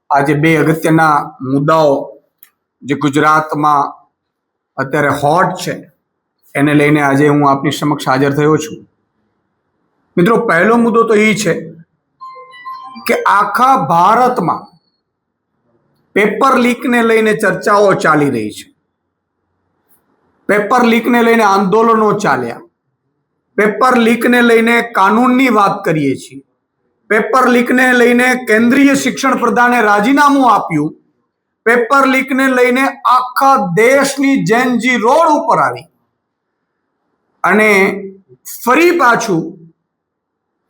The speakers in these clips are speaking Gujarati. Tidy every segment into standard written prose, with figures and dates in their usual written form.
આજે બે અગત્યના મુદ્દાઓ જે ગુજરાતમાં અત્યારે હોટ છે એને લઈને આજે હું આપની સમક્ષ હાજર થયો છું. મિત્રો, પહેલો મુદ્દો તો એ છે કે આખા ભારતમાં પેપર લીકને લઈને ચર્ચાઓ ચાલી રહી છે. પેપર લીકને લઈને આંદોલનો ચાલ્યા, પેપર લીકને લઈને કાનૂનની વાત કરીએ છીએ, પેપર લીકને લઈને કેન્દ્રીય શિક્ષણ પ્રધાને રાજીનામું આપ્યું, પેપર લીકને લઈને આખા દેશની જેનજી રોડ ઉપર આવી અને ફરી પાછું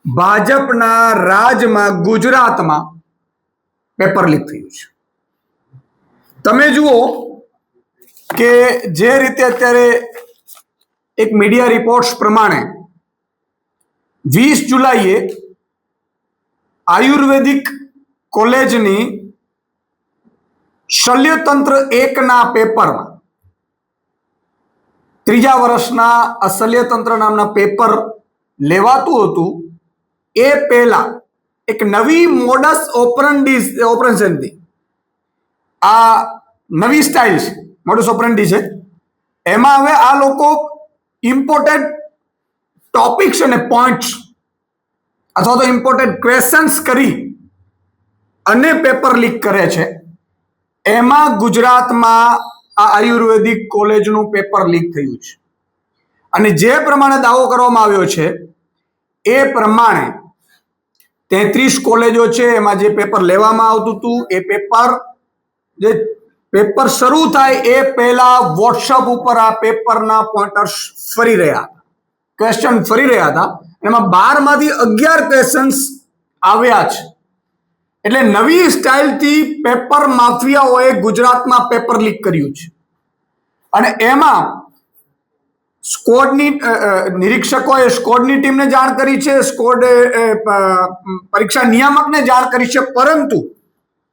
ભાજપના રાજમાં ગુજરાતમાં પેપર લીક થયું છે. તમે જુઓ કે જે રીતે અત્યારે એક મીડિયા રિપોર્ટ્સ પ્રમાણે 20 જુલાઈએ આયુર્વેદિક કોલેજની શલ્યતંત્ર 1ના પેપરમાં ત્રીજા વર્ષના આ શલ્યતંત્ર નામના પેપર લેવાતું હતું એ પહેલા એક નવી મોડસ ઓપરેશનથી આ નવી સ્ટાઇલ છે, મોડસ ઓપરેન્ડી છે. એમાં હવે આ લોકો ઇમ્પોર્ટેડ ટોપિક્સ અને પોઈન્ટ્સ અથવા તો ઇમ્પોર્ટેડ ક્વેશ્ચન્સ કરી અને પેપર લીક કરે છે. એમાં ગુજરાતમાં આ આયુર્વેદિક કોલેજનું પેપર લીક થયું છે અને જે પ્રમાણે દાવો કરવામાં આવ્યો છે એ પ્રમાણે 33 કોલેજો છે, એમાં જે પેપર લેવામાં આવતું હતું એ પેપર શરૂ થાય એ પહેલા વોટ્સઅપ ઉપર આ પેપરના પોઈન્ટર્સ ફરી રહ્યા હતા, ક્વેશ્ચન ફરી રહ્યા હતા. એમાં 12 માંથી 11 ક્વેશ્ચન્સ આવ્યા છે. એટલે નવી સ્ટાઇલથી પેપર માફિયાઓએ ગુજરાતમાં પેપર લીક કર્યું છે અને એમાં સ્કોડની નિરીક્ષકોએ સ્કોડની ટીમને જાણ કરી છે, સ્કોડે પરીક્ષા નિયામકને જાણ કરી છે, પરંતુ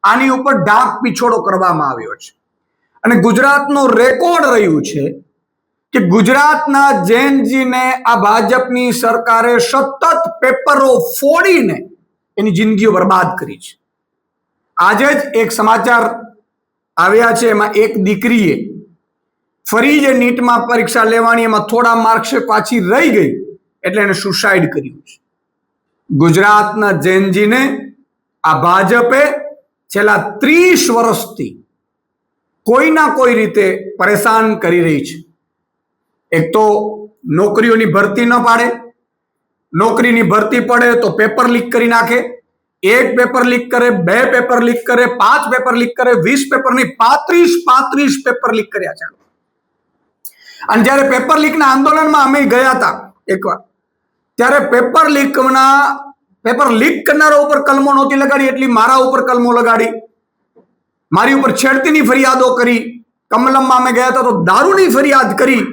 આની ઉપર ઢાંક પીછોડો કરવામાં આવ્યો છે. અને ગુજરાતનું રેકોર્ડ રહ્યું છે કે ગુજરાતના જેનજીને આ ભાજપની સરકારે સતત પેપરો ફોડીને એની જિંદગીઓ બરબાદ કરી છે. આજે જ એક સમાચાર આવ્યા છે, એમાં એક દીકરીએ ફરી જે નીટમાં પરીક્ષા લેવાની એમાં થોડા માર્ક્સે પાછી રહી ગઈ એટલે એને સુસાઇડ કર્યું છે. ગુજરાતના જેનજીને આ ભાજપે છેલ્લા 30 વર્ષથી કોઈના કોઈ રીતે પરેશાન કરી રહી છે. એક તો નોકરીઓની ભરતી ન પાડે, નોકરીની ભરતી પડે તો પેપર લીક કરી નાખે. એક પેપર લીક કરે, 2 પેપર લીક કરે, 5 પેપર લીક કરે, 20 પેપર નહીં 35 પેપર લીક કર્યા છે. અને જ્યારે પેપર લીકના આંદોલનમાં અમે ગયા હતા એકવાર, ત્યારે પેપર લીક કરનારા ઉપર કલમો નહોતી લગાડી, એટલી મારા ઉપર કલમો લગાડી, મારી ઉપર છેડતીની ફરિયાદો કરી. કમલમમાં અમે ગયા હતા તો દારૂની ફરિયાદ કરી.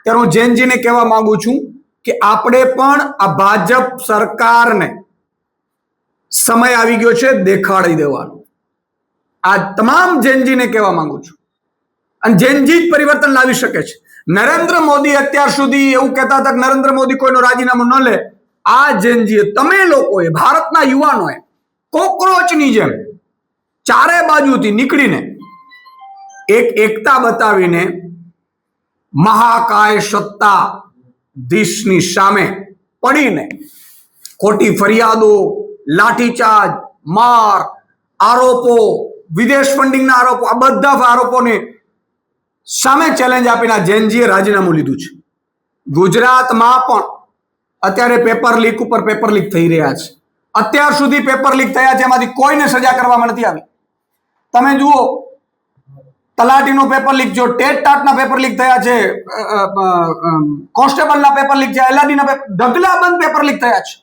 ત્યારે હું જેનજીને કહેવા માંગુ છું કે આપણે પણ આ ભાજપ સરકારને સમય આવી ગયો છે દેખાડી દેવાનો. આ તમામ જેનજીને કહેવા માંગુ છું અને જેનજી જ પરિવર્તન લાવી શકે છે. નરેન્દ્ર મોદી અત્યાર સુધી એવું કહેતા હતા કે નરેન્દ્ર મોદી કોઈનું રાજીનામું ન લે. આ જેનજીએ, તમે લોકોએ, ભારતના યુવાનોએ કોકરોચની જેમ ચારે બાજુથી નીકળીને એક એકતા બતાવીને મહાકાય સત્તાધીશની સામે પડીને ખોટી ફરિયાદો, લાઠીચાર્જ, માર, આરોપો, વિદેશ ફંડિંગના આરોપો, આ બધા આરોપોને સામે ચેલેન્જ આપીને જેનજીએ રાજીનામું લીધું છે. ગુજરાતમાં પણ અત્યારે પેપર લીક ઉપર પેપર લીક થઈ રહ્યા છે. અત્યાર સુધી પેપર લીક થયા છે, એમાંથી કોઈને સજા કરવામાં નથી આવી. તમે જુઓ, તલાટીનું પેપર લીક, જો ટેટ-ટાટના પેપર લીક થયા છે, કોન્સ્ટેબલના પેપર લીક છે, એલઆરડીના પેપર, ઢગલાબંધ પેપર લીક થયા છે.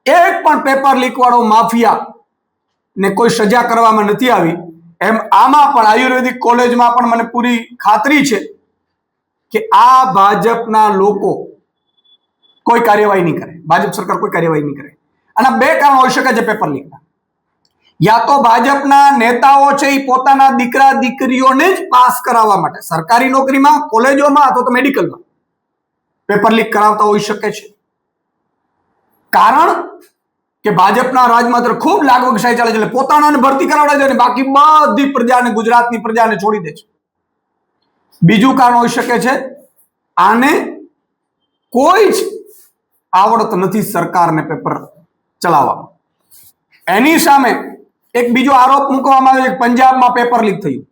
એક પણ પેપર લીક વાળો માફિયા ને કોઈ સજા કરવામાં નથી આવી. એમ આમાં પણ આયુર્વેદિક કોલેજમાં પણ મને પૂરી ખાતરી છે કે આ ભાજપના લોકો કોઈ કાર્યવાહી નહીં કરે, ભાજપ સરકાર કોઈ કાર્યવાહી નહીં કરે. આના 2 કારણ હોઈ શકે છે પેપર લીકના. યા તો ભાજપના નેતાઓ છે એ પોતાના દીકરા દીકરીઓને જ પાસ કરાવવા માટે સરકારી નોકરીમાં, કોલેજોમાં અથવા તો મેડિકલમાં પેપર લીક કરાવતા હોઈ શકે છે. કારણ કે ભાજપના રાજમાં તો ખૂબ લાગવગશાહી ચાલે છે, એટલે પોતાનાને ભરતી કરાવડે છે અને બાકી બધી પ્રજાને, ગુજરાતની પ્રજાને છોડી દે છે. બીજું કારણ હોઈ શકે છે, આને કોઈ જ આવડત નથી સરકારને પેપર ચલાવવામાં. એની સામે એક બીજો આરોપ મૂકવામાં આવ્યો છે, પંજાબમાં પેપર લીક થયું.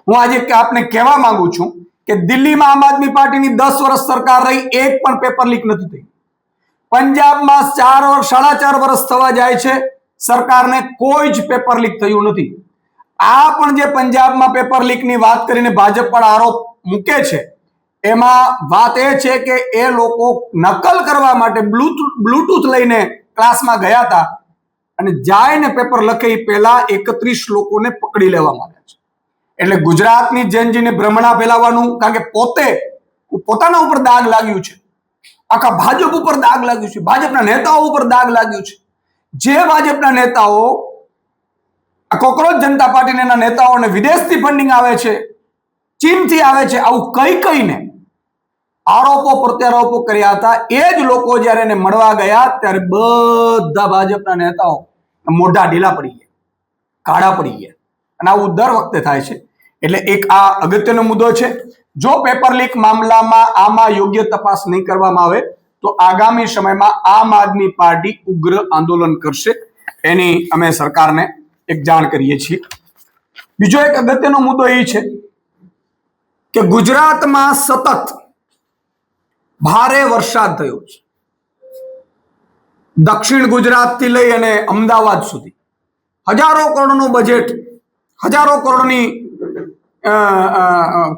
હું આજે આપને કહેવા માંગુ છું કે દિલ્હીમાં આમ આદમી પાર્ટીની 10 વર્ષ સરકાર રહી, એક પણ પેપર લીક નથી થયું. પંજાબમાં 4.5 વર્ષ થવા જાય છે, સરકારને કોઈ જ પેપર લીક થયું નથી. આ પણ જે પંજાબમાં પેપર લીકની વાત કરીને ભાજપ પર આરોપ મૂકે છે, એમાં વાત એ છે કે એ લોકો નકલ કરવા માટે બ્લૂટૂથ લઈને ક્લાસમાં ગયા હતા અને જાયને પેપર લખે એ પહેલા 31 લોકોને પકડી લેવામાં આવ્યા છે. એટલે ગુજરાતની જેનજીને ભ્રમણા ફેલાવવાનું, કારણ કે પોતાના ઉપર દાગ લાગ્યું છે, આખા ભાજપ ઉપર દાગ લાગ્યું છે, ભાજપના નેતાઓ ઉપર દાગ લાગ્યું છે. જે ભાજપના નેતાઓ, કોકરોચ જનતા પાર્ટીના નેતાઓને વિદેશથી ફંડિંગ આવે છે, ચીનથી આવે છે, આવું કહીને આરોપો પ્રત્યારોપો કર્યા હતા, એ જ લોકો જયારે એને મળવા ગયા ત્યારે બધા ભાજપના નેતાઓ મોઢા ઢીલા પડી ગયા, કાળા પડી ગયા. અને આવું દર વખતે થાય છે. એટલે એક આ અગત્યનો મુદ્દો છે. જો પેપર લીક મામલામાં આમાં યોગ્ય તપાસ નહીં કરવામાં આવે તો આગામી સમયમાં આમ આદમી પાર્ટી ઉગ્ર આંદોલન કરશે, એની અમે સરકારને એક જાણ કરીએ છીએ. બીજો એક અગત્યનો મુદ્દો એ છે કે ગુજરાતમાં સતત ભારે વરસાદ થયો છે. દક્ષિણ ગુજરાતથી લઈ અને અમદાવાદ સુધી હજારો કરોડનું બજેટ, હજારો કરોડની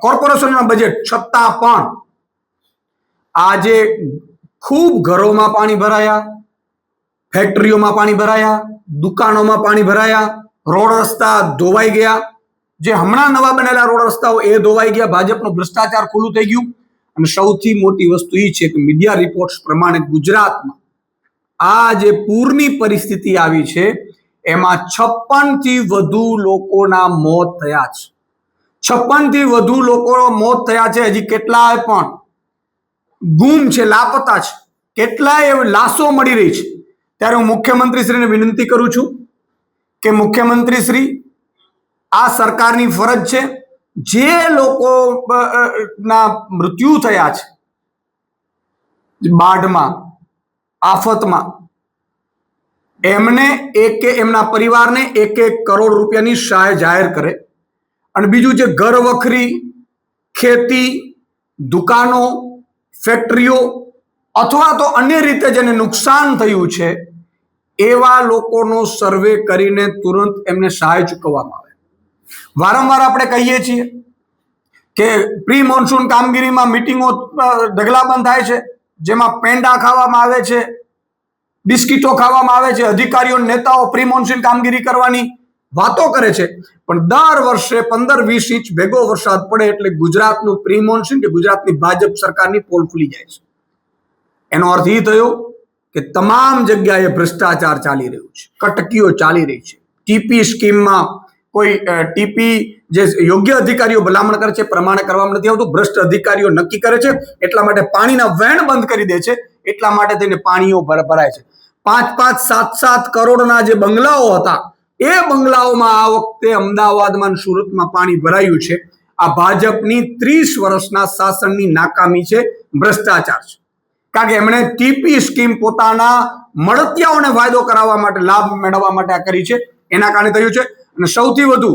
કોર્પોરેશનના બજેટ છતાં પણ આજે ખૂબ ઘરોમાં પાણી ભરાયા, ફેક્ટરીઓમાં પાણી ભરાયા, દુકાનોમાં પાણી ભરાયા, રોડ રસ્તા ધોવાઈ ગયા. જે હમણાં નવા બનેલા રોડ રસ્તાઓ એ ધોવાઈ ગયા. ભાજપનો ભ્રષ્ટાચાર ખુલ્લું થઈ ગયું. અને સૌથી મોટી વસ્તુ એ છે કે મીડિયા રિપોર્ટ્સ પ્રમાણે ગુજરાતમાં આ જે પૂરની પરિસ્થિતિ આવી છે એમાં 56 થી વધુ લોકોના મોત થયા છે. 56 થી વધુ લોકોના મોત થયા છે. હજી કેટલાય પણ ગુમ છે, લાપતા છે, કેટલાય લાશો મળી રહી છે. ત્યારે હું મુખ્યમંત્રીશ્રીને વિનંતી કરું છું કે મુખ્યમંત્રીશ્રી, આ સરકારની ફરજ છે, જે લોકોના મૃત્યુ થયા છે બાઢમાં, આફતમાં, એમને એમના પરિવારને 1 કરોડ રૂપિયાની સહાય જાહેર કરે. અને બીજું જે ઘર વખરી, ખેતી, દુકાનો, ફેક્ટરીઓ અથવા તો અન્ય રીતે જેને નુકસાન થયું છે એવા લોકોનો સર્વે કરીને તુરંત એમને સહાય ચૂકવવામાં આવે. વારંવાર આપણે કહીએ છીએ કે પ્રી મોન્સૂન કામગીરીમાં મિટિંગો ઢગલાબંધ થાય છે, જેમાં પેંડા ખાવામાં આવે છે, બિસ્કીટો ખાવામાં આવે છે. અધિકારીઓ, નેતાઓ પ્રી મોન્સૂન કામગીરી કરવાની વાતો કરે છે, પણ દર વર્ષે 15-20 ઇંચ ભેગો વરસાદ પડે એટલે ગુજરાતનું પ્રી મોન્સૂન કે ગુજરાતની ભાજપ સરકારની પોલ ખુલી જાય છે. એનો અર્થ એ થયો કે તમામ જગ્યાએ ભ્રષ્ટાચાર ચાલી રહ્યું છે, કટકીઓ ચાલી રહી છે. ટીપી સ્કીમમાં કોઈ ટીપી જે યોગ્ય અધિકારીઓ ભલામણ કરે છે પ્રમાણે કરવામાં નથી આવતું. ભ્રષ્ટ અધિકારીઓ નક્કી કરે છે, એટલા માટે પાણીના વહેણ બંધ કરી દે છે, એટલા માટે થઈને પાણીઓ ભરાય છે. 5-5, 7-7 કરોડના જે બંગલાઓ હતા એ બંગલાઓમાં આ વખતે અમદાવાદમાં, સુરતમાં પાણી ભરાયું છે. આ ભાજપની 30 વર્ષના શાસનની નાકામી છે, ભ્રષ્ટાચાર છે. કારણ કે એમણે ટીપી સ્કીમ પોતાના મળતિયાઓને ફાયદો કરાવવા માટે, લાભ મેળવવા માટે આ કરી છે, એના કારણે થયું છે. અને સૌથી વધુ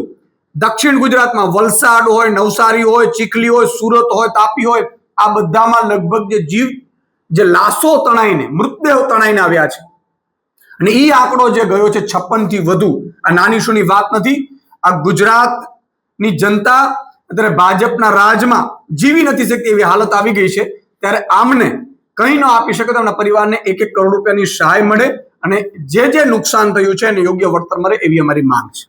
દક્ષિણ ગુજરાતમાં વલસાડ હોય, નવસારી હોય, ચીખલી હોય, સુરત હોય, તાપી હોય, આ બધામાં લગભગ જે લાશો તણાઈને, મૃતદેહો તણાઈને આવ્યા છે. અને એ આંકડો જે ગયો છે 56 થી વધુ, આ નાની સૂની વાત નથી. આ ગુજરાતની જનતા અત્યારે ભાજપના રાજમાં જીવી નથી શકતી એવી હાલત આવી ગઈ છે. ત્યારે આમને કંઈ ન આપી શકે તો એમના પરિવારને 1 કરોડ રૂપિયાની સહાય મળે અને જે નુકસાન થયું છે એને યોગ્ય વળતર મળે એવી અમારી માંગ છે.